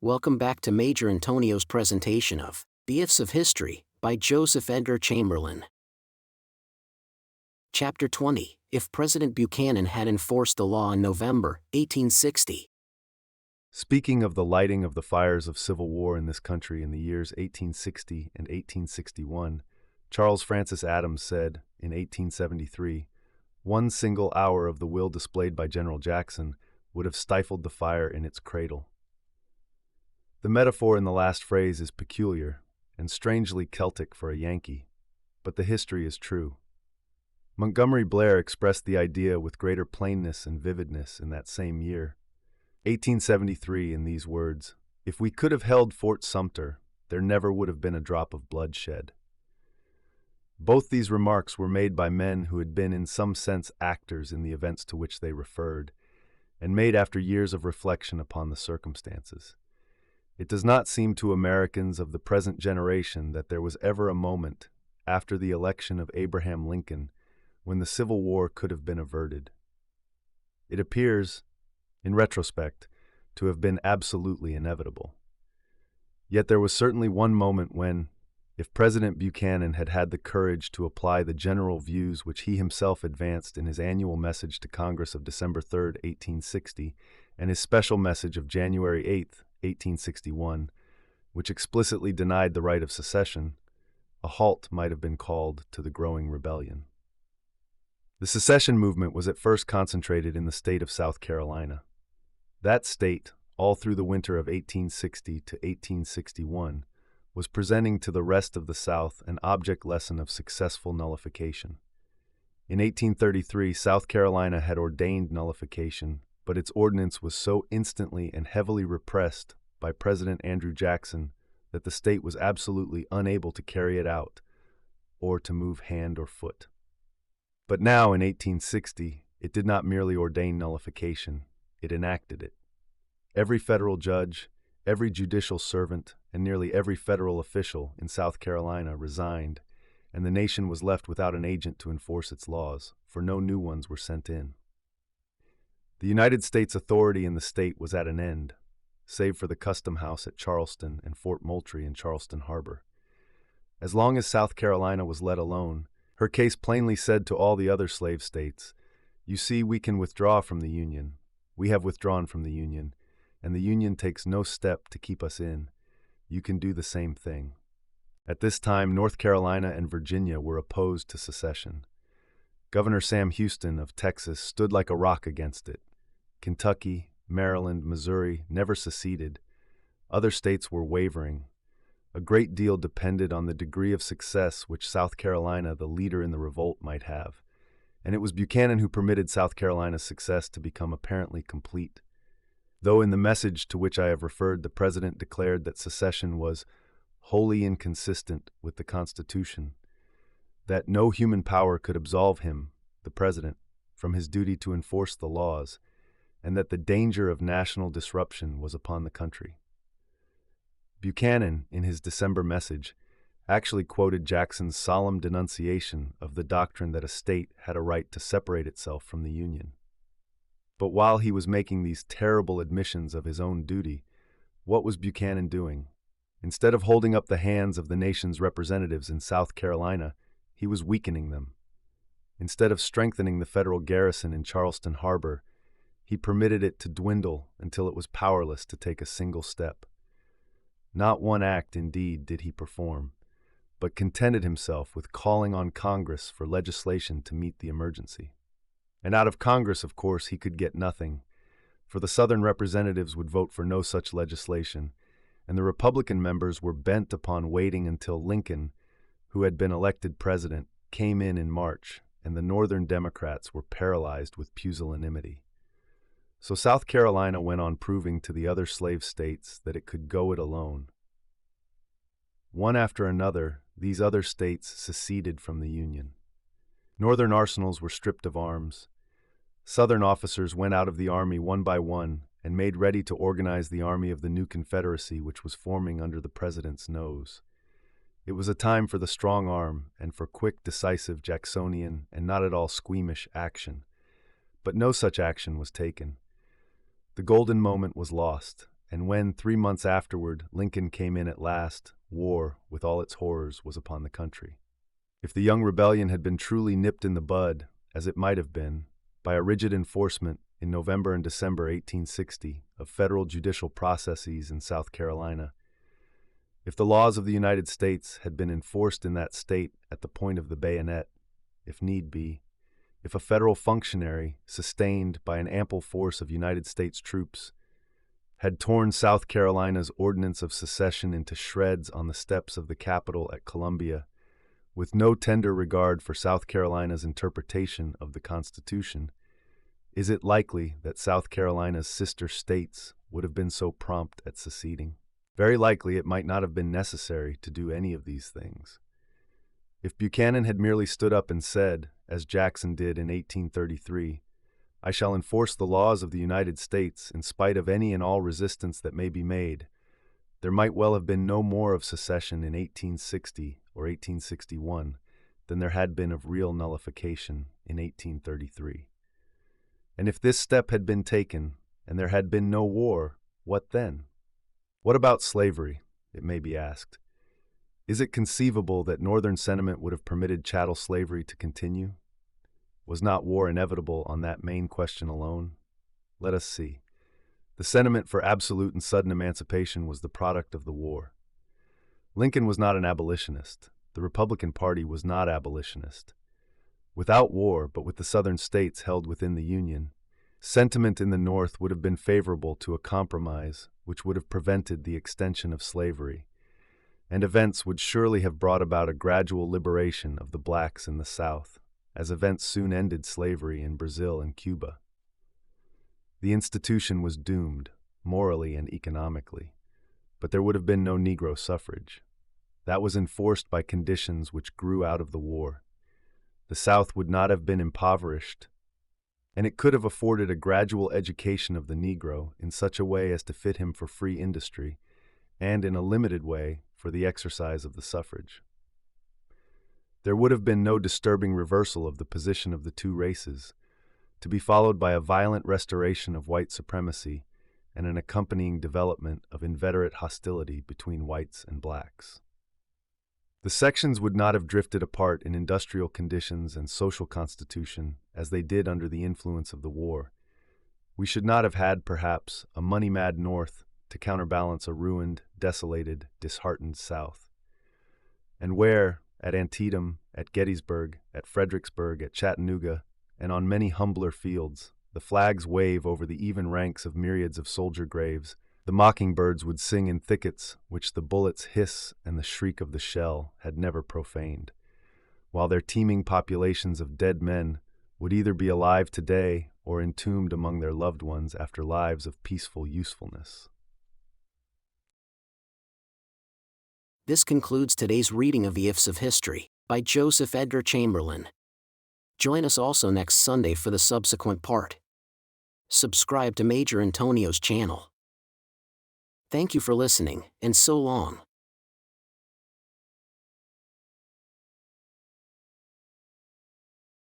Welcome back to Major Intonio's presentation of The Ifs of History by Joseph Edgar Chamberlin. Chapter 20, If President Buchanan had enforced the law in November 1860. Speaking of the lighting of the fires of civil war in this country in the years 1860 and 1861, Charles Francis Adams said, in 1873, "One single hour of the will displayed by General Jackson would have stifled the fire in its cradle." The metaphor in the last phrase is peculiar and strangely Celtic for a Yankee, but the history is true. Montgomery Blair expressed the idea with greater plainness and vividness in that same year, 1873, in these words, "If we could have held Fort Sumter, there never would have been a drop of blood shed." Both these remarks were made by men who had been in some sense actors in the events to which they referred, and made after years of reflection upon the circumstances. It does not seem to Americans of the present generation that there was ever a moment, after the election of Abraham Lincoln, when the Civil War could have been averted. It appears, in retrospect, to have been absolutely inevitable. Yet there was certainly one moment when, if President Buchanan had had the courage to apply the general views which he himself advanced in his annual message to Congress of December 3, 1860, and his special message of January 8, 1861, which explicitly denied the right of secession, a halt might have been called to the growing rebellion. The secession movement was at first concentrated in the state of South Carolina. That state, all through the winter of 1860 to 1861, was presenting to the rest of the South an object lesson of successful nullification. In 1833, South Carolina had ordained nullification, but its ordinance was so instantly and heavily repressed by President Andrew Jackson that the state was absolutely unable to carry it out or to move hand or foot. But now, in 1860, it did not merely ordain nullification, it enacted it. Every federal judge, every judicial servant, and nearly every federal official in South Carolina resigned, and the nation was left without an agent to enforce its laws, for no new ones were sent in. The United States authority in the state was at an end, save for the Custom House at Charleston and Fort Moultrie in Charleston Harbor. As long as South Carolina was let alone, her case plainly said to all the other slave states, "You see, we can withdraw from the Union. We have withdrawn from the Union, and the Union takes no step to keep us in. You can do the same thing." At this time, North Carolina and Virginia were opposed to secession. Governor Sam Houston of Texas stood like a rock against it. Kentucky, Maryland, Missouri never seceded. Other states were wavering. A great deal depended on the degree of success which South Carolina, the leader in the revolt, might have, and it was Buchanan who permitted South Carolina's success to become apparently complete. Though in the message to which I have referred, the President declared that secession was wholly inconsistent with the Constitution, that no human power could absolve him, the President, from his duty to enforce the laws, and that the danger of national disruption was upon the country. Buchanan, in his December message, actually quoted Jackson's solemn denunciation of the doctrine that a state had a right to separate itself from the Union. But while he was making these terrible admissions of his own duty, what was Buchanan doing? Instead of holding up the hands of the nation's representatives in South Carolina, he was weakening them. Instead of strengthening the federal garrison in Charleston Harbor, he permitted it to dwindle until it was powerless to take a single step. Not one act, indeed, did he perform, but contented himself with calling on Congress for legislation to meet the emergency. And out of Congress, of course, he could get nothing, for the Southern representatives would vote for no such legislation, and the Republican members were bent upon waiting until Lincoln, who had been elected president, came in March, and the Northern Democrats were paralyzed with pusillanimity. So South Carolina went on proving to the other slave states that it could go it alone. One after another, these other states seceded from the Union. Northern arsenals were stripped of arms. Southern officers went out of the army one by one and made ready to organize the army of the new Confederacy which was forming under the President's nose. It was a time for the strong arm and for quick, decisive Jacksonian and not at all squeamish action. But no such action was taken. The golden moment was lost, and when, 3 months afterward, Lincoln came in at last, war, with all its horrors, was upon the country. If the young rebellion had been truly nipped in the bud, as it might have been, by a rigid enforcement in November and December 1860 of federal judicial processes in South Carolina, if the laws of the United States had been enforced in that state at the point of the bayonet, if need be, if a federal functionary, sustained by an ample force of United States troops, had torn South Carolina's ordinance of secession into shreds on the steps of the Capitol at Columbia, with no tender regard for South Carolina's interpretation of the Constitution, is it likely that South Carolina's sister states would have been so prompt at seceding? Very likely it might not have been necessary to do any of these things. If Buchanan had merely stood up and said, as Jackson did in 1833, "I shall enforce the laws of the United States in spite of any and all resistance that may be made," there might well have been no more of secession in 1860 or 1861 than there had been of real nullification in 1833. And if this step had been taken, and there had been no war, what then? What about slavery, it may be asked? Is it conceivable that Northern sentiment would have permitted chattel slavery to continue? Was not war inevitable on that main question alone? Let us see. The sentiment for absolute and sudden emancipation was the product of the war. Lincoln was not an abolitionist. The Republican Party was not abolitionist. Without war, but with the Southern states held within the Union, sentiment in the North would have been favorable to a compromise which would have prevented the extension of slavery, and events would surely have brought about a gradual liberation of the blacks in the South, as events soon ended slavery in Brazil and Cuba. The institution was doomed, morally and economically, but there would have been no Negro suffrage. That was enforced by conditions which grew out of the war. The South would not have been impoverished, and it could have afforded a gradual education of the Negro in such a way as to fit him for free industry, and in a limited way for the exercise of the suffrage. There would have been no disturbing reversal of the position of the two races, to be followed by a violent restoration of white supremacy and an accompanying development of inveterate hostility between whites and blacks. The sections would not have drifted apart in industrial conditions and social constitution as they did under the influence of the war. We should not have had, perhaps, a money-mad North to counterbalance a ruined, desolated, disheartened South. And where, at Antietam, at Gettysburg, at Fredericksburg, at Chattanooga, and on many humbler fields, the flags wave over the even ranks of myriads of soldier graves, the mockingbirds would sing in thickets which the bullet's hiss and the shriek of the shell had never profaned, while their teeming populations of dead men would either be alive today or entombed among their loved ones after lives of peaceful usefulness. This concludes today's reading of the Ifs of History by Joseph Edgar Chamberlin. Join us also next Sunday for the subsequent part. Subscribe to Major Intonio's channel. Thank you for listening, and so long.